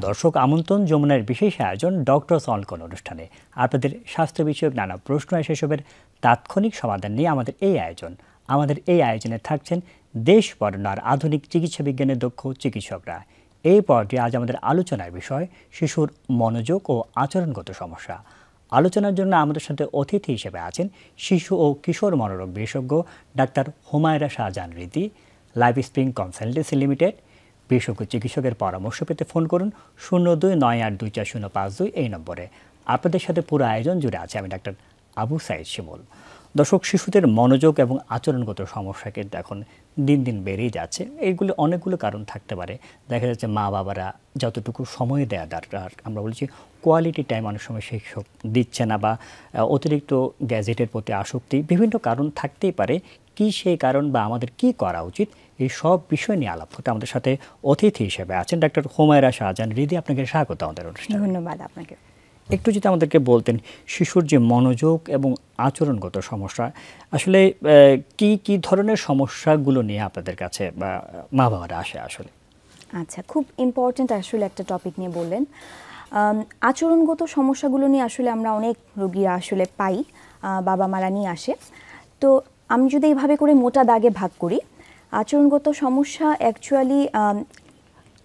দর্শক, আমন্ত্রণ যমুনার বিশেষ আয়োজন ডক্টরস অন কোন অনুষ্ঠানে। আপনাদের স্বাস্থ্য বিষয়ক নানা প্রশ্ন সেসবের তাৎক্ষণিক সমাধান নিয়ে আমাদের এই আয়োজন। আমাদের এই আয়োজনে থাকছেন দেশ বরেণ্য আর আধুনিক চিকিৎসা বিজ্ঞানের দক্ষ চিকিৎসকরা। এই পর্যায়ে আজ আমাদের আলোচনার বিষয় শিশুর মনোযোগ ও আচরণগত সমস্যা। আলোচনার জন্য আমাদের সাথে অতিথি হিসেবে আছেন শিশু ও কিশোর মনোরোগ বিশেষজ্ঞ ডাক্তার হুমায়রা শাহজাহান রীতি, লাইফ স্প্রিং কনসালটেন্সি লিমিটেড। বিশেষজ্ঞ চিকিৎসকের পরামর্শ পেতে ফোন করুন 0298240552 এই নম্বরে। আপনাদের সাথে পুরো আয়োজন জুড়ে আছে আমি ডাক্তার আবু সাইদ শিমুল। দর্শক, শিশুদের মনোযোগ এবং আচরণগত সমস্যা কিন্তু এখন দিন দিন বেড়েই যাচ্ছে। এইগুলো অনেকগুলো কারণ থাকতে পারে। দেখা যাচ্ছে মা বাবারা যতটুকু সময় দেওয়া দরকার, আমরা বলছি কোয়ালিটি টাইম অনেক সময় শিক্ষক দিচ্ছে না, বা অতিরিক্ত গ্যাজেটের প্রতি আসক্তি, বিভিন্ন কারণ থাকতেই পারে। কি সেই কারণ বা আমাদের কি করা উচিত, এই সব বিষয় নিয়ে আলাপ করতে আমাদের সাথে অতিথি হিসেবে আছেন ডাক্তার হুমায়রা শাহজাহান রীতি। আপনাকে স্বাগত আমাদের অনুষ্ঠানে। ধন্যবাদ আপনাকে। একটু যদি আমাদেরকে বলতেন শিশুর যে মনোযোগ এবং আচরণগত সমস্যা, আসলে কি কি ধরনের সমস্যাগুলো নিয়ে আপনাদের কাছে বা মা বাবারা আসে আসলে? আচ্ছা, খুব ইম্পর্ট্যান্ট আসলে একটা টপিক নিয়ে বললেন। আচরণগত সমস্যাগুলো নিয়ে আসলে আমরা অনেক রোগীরা আসলে পাই, বাবা মারা নিয়ে আসে। তো আমি যদি এইভাবে করে মোটা দাগে ভাগ করি, আচরণগত সমস্যা অ্যাকচুয়ালি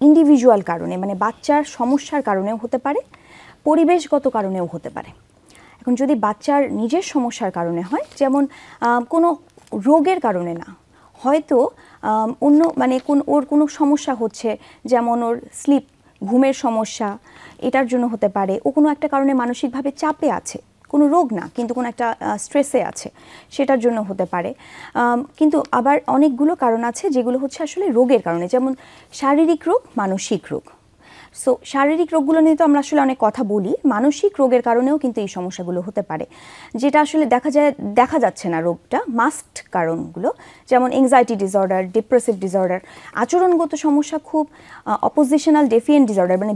ইন্ডিভিজুয়াল কারণে, মানে বাচ্চার সমস্যার কারণেও হতে পারে, পরিবেশগত কারণেও হতে পারে। এখন যদি বাচ্চার নিজের সমস্যার কারণে হয়, যেমন কোনো রোগের কারণে না, হয়তো অন্য মানে ওর কোনো সমস্যা হচ্ছে, যেমন ওর স্লিপ, ঘুমের সমস্যা, এটার জন্য হতে পারে। ও কোনো একটা কারণে মানসিকভাবে চাপে আছে, কোনো রোগ না কিন্তু কোনো একটা স্ট্রেসে আছে, সেটার জন্য হতে পারে। কিন্তু আবার অনেকগুলো কারণ আছে যেগুলো হচ্ছে আসলে রোগের কারণে, যেমন শারীরিক রোগ, মানসিক রোগ। সো শারীরিক রোগগুলো নিয়ে তো আমরা আসলে অনেক কথা বলি, মানসিক রোগের কারণেও কিন্তু এই সমস্যাগুলো হতে পারে, যেটা আসলে দেখা যাচ্ছে না রোগটা, মাস্কড কারণগুলো, যেমন এংজাইটি ডিসঅর্ডার, ডিপ্রেসিভ ডিসঅর্ডার। আচরণগত সমস্যা খুব অপোজিশনাল ডেফিয়েন্ট ডিসঅর্ডার, মানে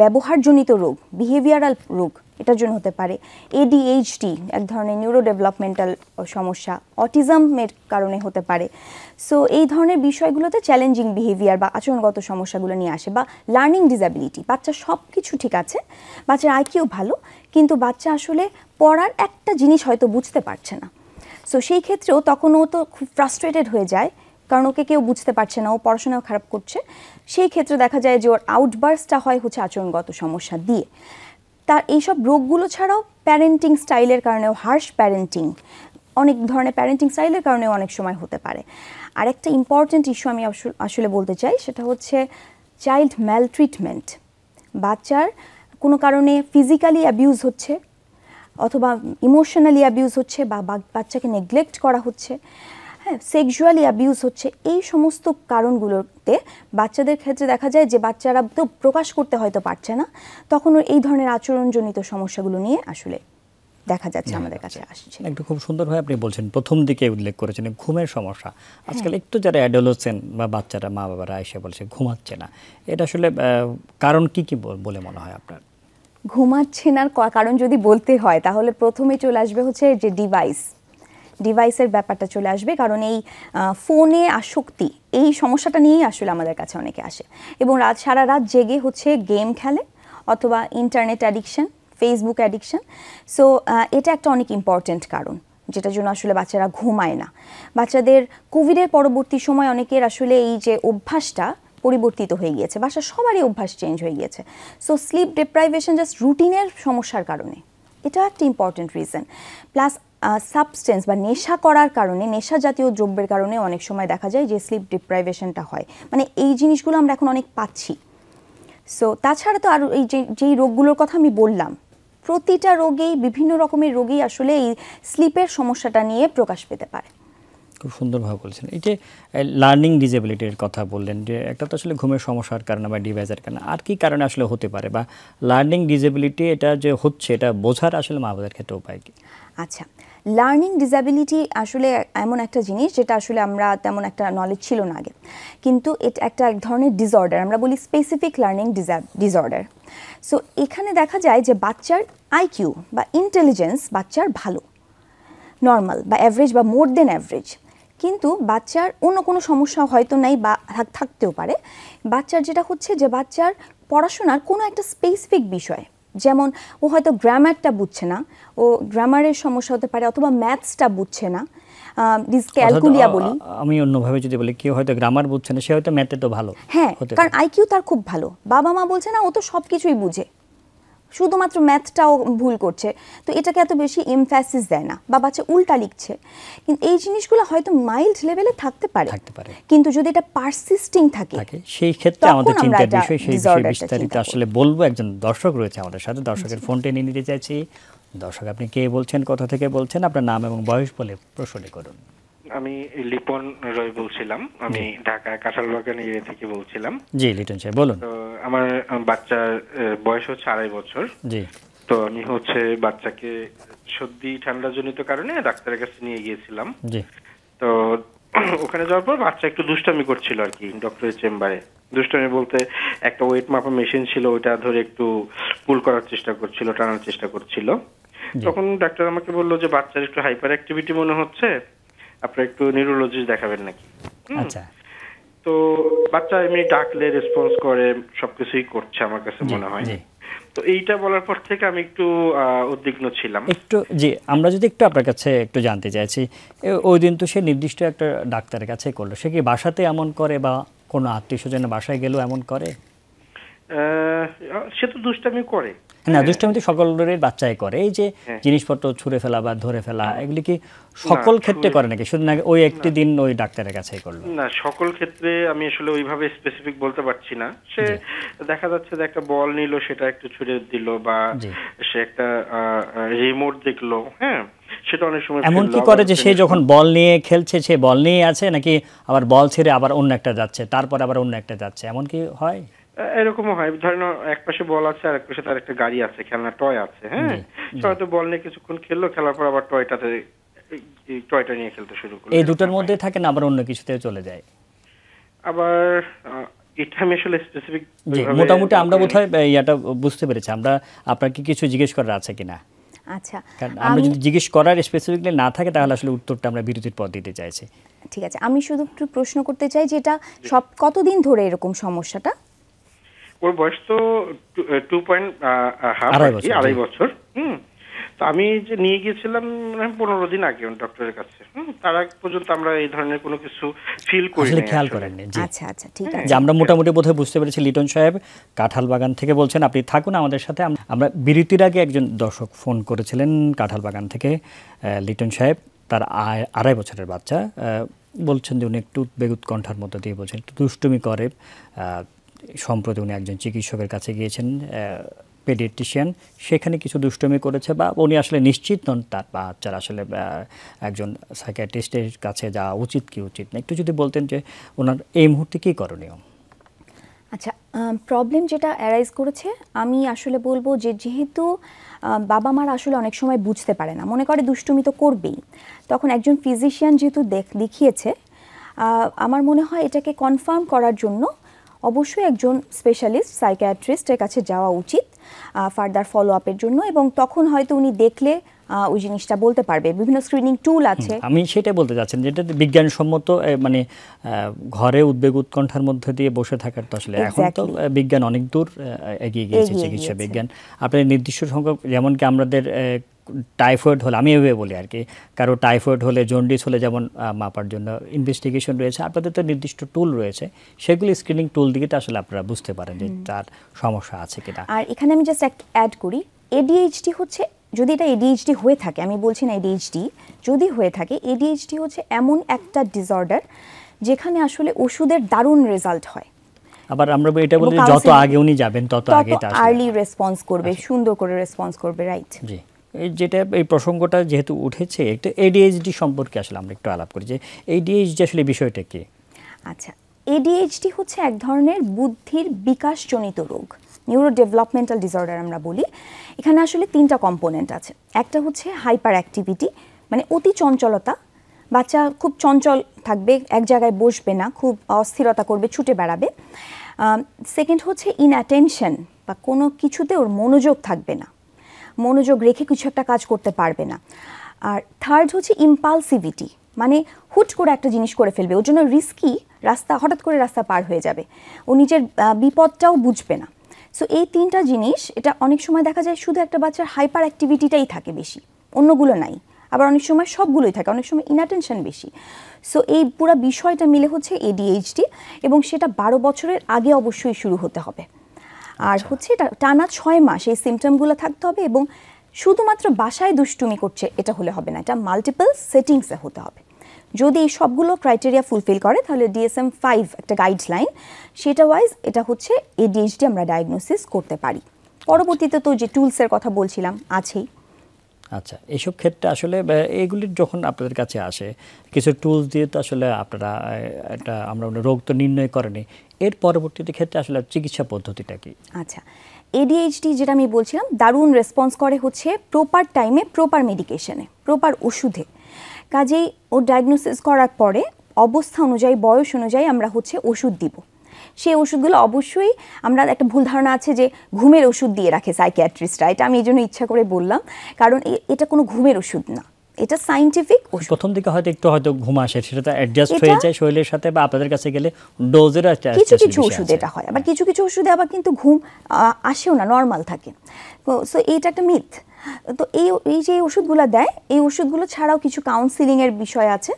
ব্যবহারজনিত রোগ, বিহেভিয়ারাল রোগ, এটার জন্য হতে পারে। ADHD এক ধরনের নিউরো ডেভেলপমেন্টাল সমস্যা, অটিজমের কারণে হতে পারে। সো এই ধরনের বিষয়গুলোতে চ্যালেঞ্জিং বিহেভিয়ার বা আচরণগত সমস্যাগুলো নিয়ে আসে। বা লার্নিং ডিসএবিলিটি, বাচ্চার সব কিছু ঠিক আছে, বাচ্চার IQ ভালো, কিন্তু বাচ্চা আসলে পড়ার একটা জিনিস হয়তো বুঝতে পারছে না। সো সেই ক্ষেত্রেও তখন ও তো খুব ফ্রাস্ট্রেটেড হয়ে যায়, কারণ ওকে কেউ বুঝতে পারছে না, ও পড়াশোনাও খারাপ করছে। সেই ক্ষেত্রে দেখা যায় যে ওর আউটবার্সটা হয় হচ্ছে আচরণগত সমস্যা দিয়ে। তার এইসব রোগগুলো ছাড়াও প্যারেন্টিং স্টাইলের কারণেও, হার্শ প্যারেন্টিং, অনেক ধরনের প্যারেন্টিং স্টাইলের কারণেও অনেক সময় হতে পারে। আর একটা ইম্পর্ট্যান্ট ইস্যু আমি আসলে বলতে চাই, সেটা হচ্ছে চাইল্ড ম্যালট্রিটমেন্ট। বাচ্চার কোনো কারণে ফিজিক্যালি অ্যাবিউজ হচ্ছে, অথবা ইমোশনালি অ্যাবিউজ হচ্ছে, বা বাচ্চাকে নেগলেক্ট করা হচ্ছে, হ্যাঁ, সেক্সুয়ালি অ্যাবিউজ হচ্ছে। এই সমস্ত কারণগুলোতে বাচ্চাদের ক্ষেত্রে দেখা যায় যে বাচ্চারা তো প্রকাশ করতে হয়তো পারছে না, তখন এই ধরনের আচরণজনিত সমস্যাগুলো নিয়ে আসলে দেখা যাচ্ছে আমাদের কাছে আসছে। একটু খুব সুন্দরভাবে আপনি বলছেন, প্রথম দিকে উল্লেখ করেছেন ঘুমের সমস্যা। আজকাল একটু যারা অ্যাডোলেসেন্ট বা বাচ্চারা, মা বাবারা এসে বলছে ঘুমাচ্ছে না, এটা আসলে কারণ কি কি বলে মনে হয় আপনার? ঘুমাচ্ছে না কারণ যদি বলতে হয়, তাহলে প্রথমে চলে আসবে হচ্ছে যে ডিভাইসের ব্যাপারটা চলে আসবে। কারণ এই ফোনে আসক্তি, এই সমস্যাটা নিয়েই আসলে আমাদের কাছে অনেকে আসে, এবং সারা রাত জেগে হচ্ছে গেম খেলে, অথবা internet addiction, Facebook addiction. So এটা একটা অনেক ইম্পর্ট্যান্ট কারণ, যেটার জন্য আসলে বাচ্চারা ঘুমায় না। বাচ্চাদের কোভিডের পরবর্তী সময় অনেকের আসলে এই যে অভ্যাসটা পরিবর্তিত হয়ে গিয়েছে, বাসার সবারই অভ্যাস চেঞ্জ হয়ে গিয়েছে। সো স্লিপ ডিপ্রাইভেশন জাস্ট রুটিনের সমস্যার কারণে, এটা একটা ইম্পর্ট্যান্ট রিজন। প্লাস সাবস্টেন্স বা নেশা করার কারণে, নেশা জাতীয় দ্রব্যের কারণে অনেক সময় দেখা যায় যে স্লিপ ডিপ্রাইভেশনটা হয়। মানে এই জিনিসগুলো আমরা এখন অনেক পাচ্ছি। সো তাছাড়া তো আরও এই যেই রোগগুলোর কথা আমি বললাম, প্রতিটা রোগেই, বিভিন্ন রকমের রোগেই আসলে এই স্লিপের সমস্যাটা নিয়ে প্রকাশ পেতে পারে। খুব সুন্দরভাবে বলছেন। এই যে লার্নিং ডিসেবিলিটির কথা বললেন, যে একটা তো আসলে ঘুমের সমস্যার কারণে বা ডিভাইসের কারণে, আর কি কারণে আসলে হতে পারে, বা লার্নিং ডিসেবিলিটি এটা যে হচ্ছে, এটা বোঝার আসলে মা বাবার ক্ষেত্রে উপায় কি? আচ্ছা, লার্নিং ডিসএবিলিটি আসলে এমন একটা জিনিস যেটা আসলে আমরা তেমন একটা নলেজ ছিল না আগে, কিন্তু এটা একটা এক ধরনের ডিসঅর্ডার, আমরা বলি স্পেসিফিক লার্নিং ডিসঅর্ডার। সো এখানে দেখা যায় যে বাচ্চার IQ বা ইন্টেলিজেন্স বাচ্চার ভালো, নর্মাল বা অ্যাভারেজ বা মোর দেন অ্যাভারেজ, কিন্তু বাচ্চার অন্য কোনো সমস্যা হয়তো নাই বা থাকতেও পারে। বাচ্চার যেটা হচ্ছে যে বাচ্চার পড়াশোনার কোনো একটা স্পেসিফিক বিষয়, যেমন ও হয়তো গ্রামারটা বুঝছে না, ও গ্রামারের সমস্যা হতে পারে, অথবা ম্যাথসটা বুঝছে না, ক্যালকুলিয়া বলি আমি অন্যভাবে যদি বলি, কেউ হয়তো গ্রামার বুঝছে না, সে হয়তো ম্যাথে তো ভালো, হ্যাঁ, কারণ আইকিউ তার খুব ভালো, বাবা মা বলছে না ও তো সব কিছুই বুঝে, শুধুমাত্র ম্যাথটাও ভুল করছে, তো এটাকে এত বেশি এমফ্যাসিস দেয় না, বা বাচ্চা উল্টা লিখছে। কিন্তু এই জিনিসগুলো হয়তো মাইল্ড লেভেলে থাকতে পারে, কিন্তু যদি এটা পারসিস্টিং থাকে সেই ক্ষেত্রে আমাদের চিন্তার বিষয়, সেই বিষয়ে বিস্তারিত আসলে বলবো। একজন দর্শক রয়েছে আমাদের সাথে, দর্শকের ফোনটা নিয়ে নিতে চাইছি। দর্শক, আপনি কে বলছেন, কোথা থেকে বলছেন, আপনার নাম এবং বয়স বলে প্রশ্নটি করুন। আমি লিপন রয় বলছিলাম, আমি ঢাকা কাঁঠালবাগান এরিয়া থেকে বলছিলাম। জি লিটন সাহেব বলুন। তো আমার বাচ্চার বয়স হচ্ছে 2.5 বছর। জি। তো আমি হচ্ছে বাচ্চাকে সর্দি ঠান্ডা জনিত কারণে ডাক্তারের কাছে নিয়ে গিয়েছিলাম। জি। তো ওখানে যাওয়ার পর বাচ্চা একটু দুষ্টামি করছিল আর কি ডক্টরের চেম্বারে। দুষ্টামি বলতে একটা ওয়েট মাপা মেশিন ছিল, ওইটা ধরে একটু পুল করার চেষ্টা করছিল, টানার চেষ্টা করছিল। তখন ডাক্তার আমাকে বললো যে বাচ্চার একটু হাইপার অ্যাক্টিভিটি মনে হচ্ছে, আপনার একটু নিউরোলজিস্ট দেখাবেন নাকি। আচ্ছা। তো বাচ্চা এমনি ডাকলে রেসপন্স করে, সবকিছুই করছে আমার কাছে মনে হয়। তো এইটা বলার পর থেকে আমি একটু উদ্বিগ্ন ছিলাম একটু। জি, আমরা যদি একটু আপনার কাছে একটু জানতে চাইছি, ওই দিন তো সে নির্দিষ্ট একটা ডাক্তারের কাছে করলো, সে কি বাসাতে এমন করে বা কোনো আত্মীয় স্বজনের বাসায় গেলেও এমন করে? সে তো দুষ্টামি করে না, দুষ্টামি তো সকলের বাচ্চাই করে। এই যে জিনিসপত্র ছুঁড়ে ফেলা বা ধরে ফেলা, এগুলি কি সকল ক্ষেত্রে করে নাকি শুধু নাকি ওই একটি দিন ওই ডাক্তারের কাছেই করলো? না, সকল ক্ষেত্রে আমি আসলে ওইভাবে স্পেসিফিক বলতে পারছি না। সে দেখা যাচ্ছে যে একটা বল নিল, সেটা একটু ছুঁড়ে দিল, বা সে একটা রিমোট দেখলো, হ্যাঁ, সেটা অনেক সময় এমন কি করে যে সে যখন বল নিয়ে খেলছে, সে বল নিয়ে আছে, নাকি আবার বল ছেড়ে আবার অন্য একটা যাচ্ছে, তারপর আবার অন্য একটা যাচ্ছে, এমন কি হয়? এরকমও হয়, ধরেন এক পাশে বল আছে আর এক পাশে তার একটা গাড়ি আছে, খেলনা টয় আছে, হ্যাঁ, হয়তো বল নিয়ে কিছুক্ষণ খেললো, খেলার পর আবার টয়টা নিয়ে খেলতে শুরু করলো। এই দুটোর মধ্যে থাকে না, আবার অন্য কিছুতে চলে যায়? আবার এটা আমি আসলে স্পেসিফিক মোটামুটি আমরা বোধহয় ইয়াটা বুঝতে পেরেছি। আমরা আপনার কি কিছু জিজ্ঞেস করার আছে কিনা? আচ্ছা, কারণ আমরা যদি জিজ্ঞেস করার স্পেসিফিকলি না থাকে, তাহলে আসলে উত্তরটা আমরা বিরতির পর দিতে চাইছি। ঠিক আছে, আমি শুধু একটু প্রশ্ন করতে চাই যে এটা সব কতদিন ধরে এরকম সমস্যাটা? ওর বয়স তো 2.5 বছর। তো আমি যে নিয়ে গিয়েছিলাম 15 দিন আগে ডক্টরের কাছে। তার আগ পর্যন্ত আমরা এই ধরনের কোনো কিছু ফিল করি না, খেয়াল করেননি। আচ্ছা আচ্ছা, ঠিক আছে। যে আমরা মোটামুটি বোধহয় বুঝতে পেরেছি। লিটন সাহেব কাঁঠালবাগান থেকে বলছেন, আপনি থাকুন আমাদের সাথে। আমরা বিরতির আগে একজন দর্শক ফোন করেছিলেন কাঁঠালবাগান থেকে, লিটন সাহেব, তার 2.5 বছরের বাচ্চা। বলছেন যে উনি একটু উদ্বেগোৎকণ্ঠার মধ্যে দিয়ে বলছেন, একটু দুষ্টুমি করে। সম্প্রতি উনি একজন চিকিৎসকের কাছে গিয়েছেন, পেডিয়াট্রিশিয়ান, সেখানে কিছু দুষ্টুমি করেছে, বা উনি আসলে নিশ্চিত নন তার বাচ্চার আসলে একজন সাইকিয়াট্রিস্টের কাছে যাওয়া উচিত কি উচিত না। একটু যদি বলতেন যে ওনার এই মুহূর্তে কী করণীয়? আচ্ছা, প্রবলেম যেটা অ্যারাইজ করেছে, আমি আসলে বলবো যে যেহেতু বাবা মারা আসলে অনেক সময় বুঝতে পারে না, মনে করে দুষ্টুমি তো করবেই, তখন একজন ফিজিশিয়ান যেহেতু দেখিয়েছে, আমার মনে হয় এটাকে কনফার্ম করার জন্য অবশ্যই একজন স্পেশালিস্ট সাইকিয়াট্রিস্টের কাছে যাওয়া উচিত ফার্দার ফলো আপের জন্য, এবং তখন হয়তো উনি দেখলে ওই জিনিসটা বলতে পারবে। বিভিন্ন স্ক্রিনিং টুল আছে। আমি সেটাই বলতে চাচ্ছেন, যেটা বিজ্ঞানসম্মত, মানে ঘরে উদ্বেগ উৎকণ্ঠার মধ্যে দিয়ে বসে থাকার তো আসলে এখন তো বিজ্ঞান অনেক দূর এগিয়ে গিয়েছে, চিকিৎসা বিজ্ঞান। আপনার নির্দিষ্ট সংখ্যক, যেমন কি আমাদের টাইফয়েড হলে, আমি এভাবে বলি আর কি, কারো টাইফয়েড হলে, জন্ডিস হলে যেমন মাপার জন্য ইনভেস্টিগেশন রয়েছে, আপনাদের তো নির্দিষ্ট টুল রয়েছে, সেগুলি স্ক্রিনিং টুল দিকে তো আসলে আপনারা বুঝতে পারেন যে তার সমস্যা আছে কিনা। আর এখানে আমি জাস্ট অ্যাড করি, এডিএইচডি হচ্ছে, যদি এটা এডিএইচডি হয়ে থাকে, আমি বলছি না এডিএইচডি, যদি হয়ে থাকে, এডিএইচডি হচ্ছে এমন একটা ডিসঅর্ডার যেখানে আসলে ওষুধের দারুণ রেজাল্ট হয়। আবার আমরা এটা বলি যত আগে উনি যাবেন তত আগে তার আর্লি রেসপন্স করবে, সুন্দর করে রেসপন্স করবে, রাইট? জি। যেটা এই প্রসঙ্গটা যেহেতু উঠেছে, একটু এডিএইচডি সম্পর্কে আসলে আমরা একটু আলাপ করি, যে এডিএইচডি আসলে বিষয়টা কি? আচ্ছা, এডিএইচডি হচ্ছে এক ধরনের বুদ্ধির বিকাশজনিত রোগ, নিউরো ডেভেলপমেন্টাল ডিসঅর্ডার আমরা বলি। এখানে আসলে 3টা কম্পোনেন্ট আছে। একটা হচ্ছে হাইপার অ্যাক্টিভিটি, মানে অতি চঞ্চলতা, বাচ্চা খুব চঞ্চল থাকবে, এক জায়গায় বসবে না, খুব অস্থিরতা করবে, ছুটে বেড়াবে। সেকেন্ড হচ্ছে ইনঅ্যাটেনশন, বা কোনো কিছুতে ওর মনোযোগ থাকবে না, মনোযোগ রেখে কিছু একটা কাজ করতে পারবে না। আর থার্ড হচ্ছে ইম্পালসিভিটি, মানে হুট করে একটা জিনিস করে ফেলবে, ওর জন্য রিস্কি রাস্তা, হঠাৎ করে রাস্তা পার হয়ে যাবে, ও নিজের বিপদটাও বুঝবে না। সো এই তিনটা জিনিস, এটা অনেক সময় দেখা যায় শুধু একটা বাচ্চার হাইপার অ্যাক্টিভিটিটাই থাকে বেশি, অন্যগুলো নাই। আবার অনেক সময় সবগুলোই থাকে, অনেক সময় ইনঅ্যাটেনশন বেশি। সো এই পুরো বিষয়টা মিলে হচ্ছে ADHD, এবং সেটা 12 বছরের আগে অবশ্যই শুরু হতে হবে। আর হচ্ছে এটা টানা 6 মাস এই সিমটমগুলো থাকতে হবে, এবং শুধুমাত্র বাসায় দুষ্টুমি করছে এটা হলে হবে না, এটা মাল্টিপল সেটিংসে হতে হবে। যদি এই সবগুলো ক্রাইটেরিয়া ফুলফিল করে তাহলে DSM-5 একটা গাইডলাইন, সেটা ওয়াইজ এটা হচ্ছে ADHD আমরা ডায়াগনোসিস করতে পারি। পরবর্তীতে তো যে টুলসের কথা বলছিলাম আছেই। আচ্ছা, এইসব ক্ষেত্রে আসলে এইগুলির যখন আপনাদের কাছে আসে কিছু টুলস দিয়ে তো আসলে আপনারা একটা আমরা রোগ তো নির্ণয় করেনি, এর পরবর্তীতে ক্ষেত্রে আসলে চিকিৎসা পদ্ধতিটা কি? আচ্ছা, ADHD যেটা আমি বলছিলাম দারুণ রেসপন্স করে হচ্ছে প্রপার টাইমে, প্রপার মেডিকেশনে, প্রপার ওষুধে। কাজেই ওর ডায়াগনোসিস করার পরে অবস্থা অনুযায়ী, বয়স অনুযায়ী আমরা হচ্ছে ওষুধ দিব। সেই ওষুধগুলো অবশ্যই, আমরা একটা ভুল ধারণা আছে যে ঘুমের ওষুধ দিয়ে রাখে সাইকিয়াট্রিস্টরা, এটা আমি এই জন্য ইচ্ছা করে বললাম, কারণ এটা কোনো ঘুমের ওষুধ না, এটা সায়েন্টিফিক ওষুধ। প্রথম দিকে হয়তো ঘুম আসে, সেটা তো অ্যাডজাস্ট হয়ে যায় শরীরের সাথে, বা আপনাদের কাছে গেলে ডোজেরও একটা কিছু ওষুধ এটা হয়, আবার কিছু ওষুধে আবার কিন্তু ঘুম আসেও না, নর্মাল থাকে। সো এইটা একটা মিথ। তো এই যে ওষুধগুলো দেয়, এই ওষুধগুলো ছাড়াও কিছু কাউন্সিলিংয়ের বিষয় আছে,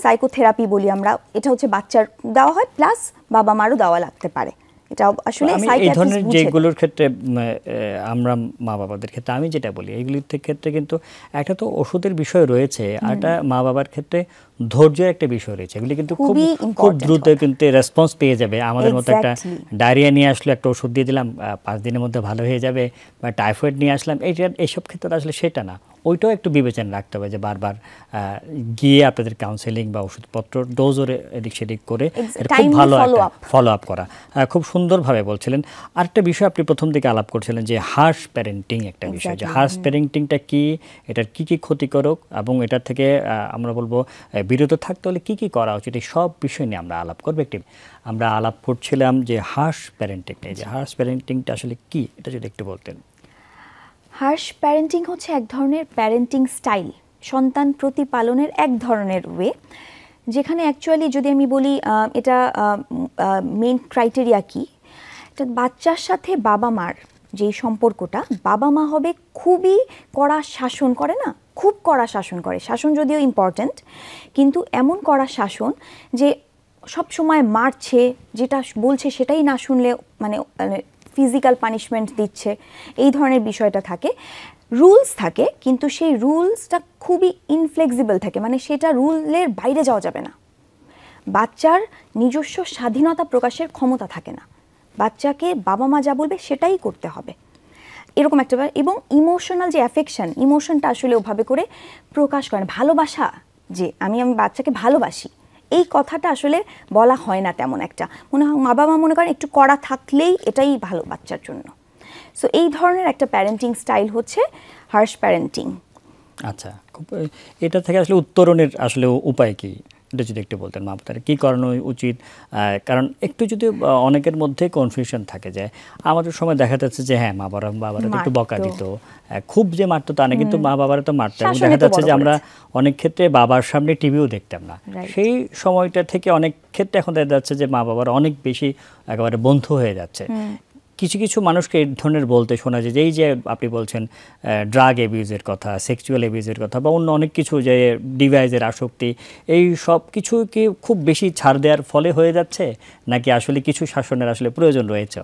সাইকোথেরাপি বলি আমরা, এটা হচ্ছে বাচ্চার দেওয়া হয়, প্লাস বাবা মারও দেওয়া লাগতে পারে। এটা আসলে এই ধরনের যেগুলোর ক্ষেত্রে আমরা মা বাবাদের ক্ষেত্রে আমি যেটা বলি, এইগুলির ক্ষেত্রে কিন্তু একটা তো ওষুধের বিষয় রয়েছে, আর একটা মা বাবার ক্ষেত্রে ধৈর্যের একটা বিষয় রয়েছে। এগুলি কিন্তু খুব দ্রুত কিন্তু রেসপন্স পেয়ে যাবে। আমাদের মতো একটা ডায়রিয়া নিয়ে আসলে একটা ওষুধ দিয়ে দিলাম, 5 দিনের মধ্যে ভালো হয়ে যাবে, বা টাইফয়েড নিয়ে আসলাম, এইসব ক্ষেত্রে আসলে সেটা না। ওইটাও একটু বিবেচনা রাখতে হবে যে বারবার গিয়ে আপনাদের কাউন্সেলিং বা ওষুধপত্র ডোজ এদিক সেদিক করে খুব ভালো একটা ফলো আপ করা। খুব সুন্দরভাবে বলছিলেন। আরেকটা বিষয় আপনি প্রথম দিকে আলাপ করছিলেন যে হার্শ প্যারেন্টিং একটা বিষয়, যে হার্শ প্যারেন্টিংটা কি, এটার কি কি ক্ষতিকারক, এবং এটার থেকে আমরা বলবো বিরত থাকতে হলে কি কি করা উচিত, এই সব বিষয় নিয়ে আমরা আলাপ করবো। আমরা আলাপ করছিলাম যে হার্শ প্যারেন্টিং নিয়ে, যে হার্শ প্যারেন্টিংটা আসলে কি, এটা যদি একটু বলতেন। হার্শ প্যারেন্টিং হচ্ছে এক ধরনের প্যারেন্টিং স্টাইল, সন্তান প্রতিপালনের এক ধরনের ওয়ে, যেখানে অ্যাকচুয়ালি যদি আমি বলি এটা মেইন ক্রাইটেরিয়া কি, এটা বাচ্চার সাথে বাবা মার যেই সম্পর্কটা, বাবা মা হবে খুবই কড়া শাসন করে না, খুব কড়া শাসন করে। শাসন যদিও ইম্পর্ট্যান্ট, কিন্তু এমন কড়া শাসন যে সব সময় মারছে, যেটা বলছে সেটাই না শুনলে মানে ফিজিক্যাল পানিশমেন্ট দিচ্ছে, এই ধরনের বিষয়টা থাকে। রুলস থাকে, কিন্তু সেই রুলসটা খুবই ইনফ্লেক্সিবল থাকে, মানে সেটা রুলের বাইরে যাওয়া যাবে না। বাচ্চার নিজস্ব স্বাধীনতা প্রকাশের ক্ষমতা থাকে না, বাচ্চাকে বাবা মা যা বলবে সেটাই করতে হবে, এরকম একটা। এবং ইমোশনাল যে অ্যাফেকশন, ইমোশনটা আসলে ওভাবে করে প্রকাশ করে না। ভালোবাসা, যে আমি বাচ্চাকে ভালোবাসি, এই কথাটা আসলে বলা হয় না তেমন একটা। মনে হয় মা বাবা মনে করেন একটু কড়া থাকলেই এটাই ভালো বাচ্চার জন্য। সো এই ধরনের একটা প্যারেন্টিং স্টাইল হচ্ছে হার্শ প্যারেন্টিং। আচ্ছা, এটা থেকে আসলে উত্তরণের আসলে উপায় কি, এটা যদি একটু বলতেন মা বাবার কী করানো উচিত? কারণ একটু যদি অনেকের মধ্যে কনফিউশন থাকে যে আমাদের সময় দেখা যাচ্ছে যে হ্যাঁ বাবারা একটু বকা দিত, খুব যে মারতো তা না, কিন্তু মা বাবারা তো মারতো, এবং দেখা যাচ্ছে যে আমরা অনেক ক্ষেত্রে বাবার সামনে টিভিও দেখতাম না। সেই সময়টা থেকে অনেক ক্ষেত্রে এখন দেখা যাচ্ছে যে মা বাবার অনেক বেশি একেবারে বন্ধু হয়ে যাচ্ছে। কিছু মানুষকে এই ধরনের বলতে শোনা যায় যে এই যে আপনি বলছেন ড্রাগ অ্যাবিউজের কথা, সেক্সুয়াল অ্যাবিউজের কথা, বা অন্য অনেক কিছু, যে ডিভাইসের আসক্তি, এই সব কিছু কি খুব বেশি ছাড় দেওয়ার ফলে হয়ে যাচ্ছে, নাকি আসলে কিছু শাসনের আসলে প্রয়োজন রয়েছে?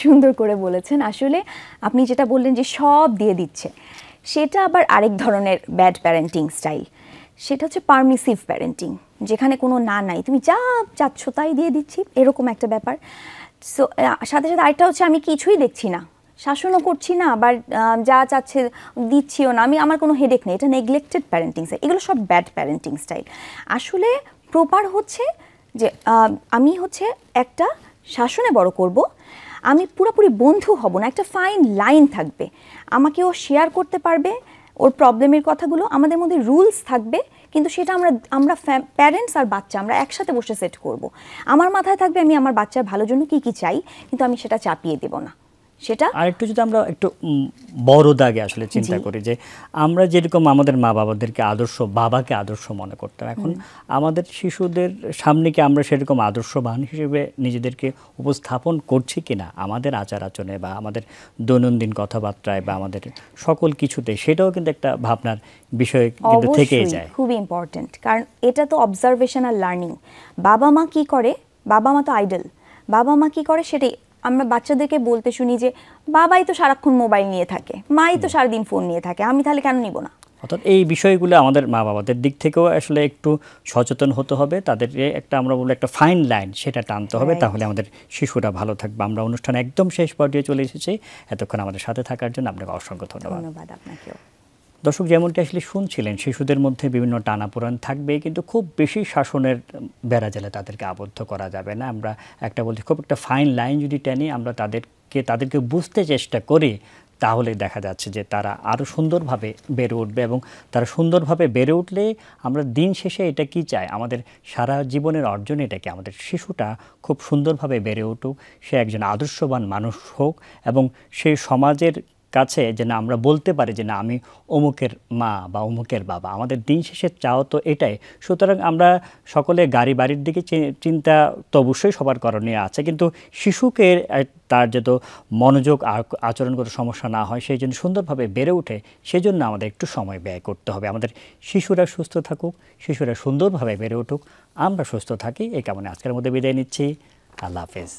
সুন্দর করে বলেছেন। আসলে আপনি যেটা বললেন যে সব দিয়ে দিচ্ছে, সেটা আবার আরেক ধরনের ব্যাড প্যারেন্টিং স্টাইল। সেটা হচ্ছে পারমিসিভ প্যারেন্টিং, যেখানে কোনো না নাই, তুমি যা চাচ্ছ তাই দিয়ে দিচ্ছি, এরকম একটা ব্যাপার। সো সাথে সাথে আরেকটা হচ্ছে আমি কিছুই দেখছি না, শাসনও করছি না, আবার যা চাচ্ছে দিচ্ছিও না, আমার কোনো হেডেক নেই, এটা নেগলেক্টেড প্যারেন্টিং স্টাইল। এগুলো সব ব্যাড প্যারেন্টিং স্টাইল। আসলে প্রপার হচ্ছে যে আমি হচ্ছে একটা শাসনে বড় করব, আমি পুরোপুরি বন্ধু হব না, একটা ফাইন লাইন থাকবে, আমাকে ও শেয়ার করতে পারবে ওর প্রবলেমের কথাগুলো, আমাদের মধ্যে রুলস থাকবে, কিন্তু সেটা আমরা প্যারেন্টস আর বাচ্চা আমরা একসাথে বসে সেট করব। আমার মাথায় থাকবে আমি আমার বাচ্চার ভালোর জন্য কী কী চাই, কিন্তু আমি সেটা চাপিয়ে দেব না, সেটা আরেকটু যদি আমরা একটু বড় দাগে আসলে চিন্তা করি যে আমরা যেরকম আমাদের মা বাবাদেরকে আদর্শ বাবাকে আদর্শ মনে করতাম, এখন আমাদের শিশুদের সামনে কি আমরা সেরকম আদর্শবান হিসেবে নিজেদেরকে উপস্থাপন করছি কিনা আমাদের আচার আচরণে বা আমাদের দৈনন্দিন কথাবার্তায় বা আমাদের সকল কিছুতে, সেটাও কিন্তু একটা ভাবনার বিষয় কিন্তু থেকেই যায়। খুবই ইম্পর্টেন্ট, কারণ এটা তো অবজারভেশনাল লার্নিং। বাবা মা কি করে, বাবা মা তো আইডল, বাবা মা কি করে সেটাই আমরা বাচ্চাদেরকে বলতে শুনি যে বাবাই তো সারাক্ষণ মোবাইল নিয়ে থাকে, মাই তো সারাদিন ফোন নিয়ে থাকে, আমি তাহলে কেন নিব না। অর্থাৎ এই বিষয়গুলো আমাদের মা বাবাদের দিক থেকেও আসলে একটু সচেতন হতে হবে, তাদেরকে একটা আমরা বলি একটা ফাইন লাইন সেটা টানতে হবে, তাহলে আমাদের শিশুরা ভালো থাকবে। আমরা অনুষ্ঠানে একদম শেষ পর্যায়ে চলে এসেছি, এতক্ষণ আমাদের সাথে থাকার জন্য আপনাকে অসংখ্য ধন্যবাদ। ধন্যবাদ আপনাকেও। দর্শক, যেমনটি আসলে শুনছিলেন, শিশুদের মধ্যে বিভিন্ন টানাপোড়েন থাকবে, কিন্তু খুব বেশি শাসনের বেড়াজালে তাদেরকে আবদ্ধ করা যাবে না। আমরা একটা বলছি খুব একটা ফাইন লাইন যদি টানি, আমরা তাদেরকে বুঝতে চেষ্টা করি, তাহলে দেখা যাচ্ছে যে তারা আরও সুন্দরভাবে বেড়ে উঠবে। এবং তারা সুন্দরভাবে বেড়ে উঠলে আমরা দিন শেষে এটা কি চাই, আমাদের সারা জীবনের অর্জন এটাকে আমাদের শিশুটা খুব সুন্দরভাবে বেড়ে উঠুক, সে একজন আদর্শবান মানুষ হোক এবং সেই সমাজের কাছে যেন আমরা বলতে পারি যে না, আমি অমুকের মা বা অমুকের বাবা। আমাদের দিন শেষে চাও তো এটাই। সুতরাং আমরা সকলে গাড়ি বাড়ির দিকে চিন্তা তো অবশ্যই সবার করণীয় আছে, কিন্তু শিশুকে তার যত মনোযোগ আচরণগত সমস্যা না হয়, সেই জন্য সুন্দরভাবে বেড়ে ওঠে, সেজন্য আমাদের একটু সময় ব্যয় করতে হবে। আমাদের শিশুরা সুস্থ থাকুক, শিশুরা সুন্দরভাবে বেড়ে উঠুক, আমরা সুস্থ থাকি, এই কামনে আজকের মধ্যে বিদায় নিচ্ছি। আল্লাহ হাফেজ।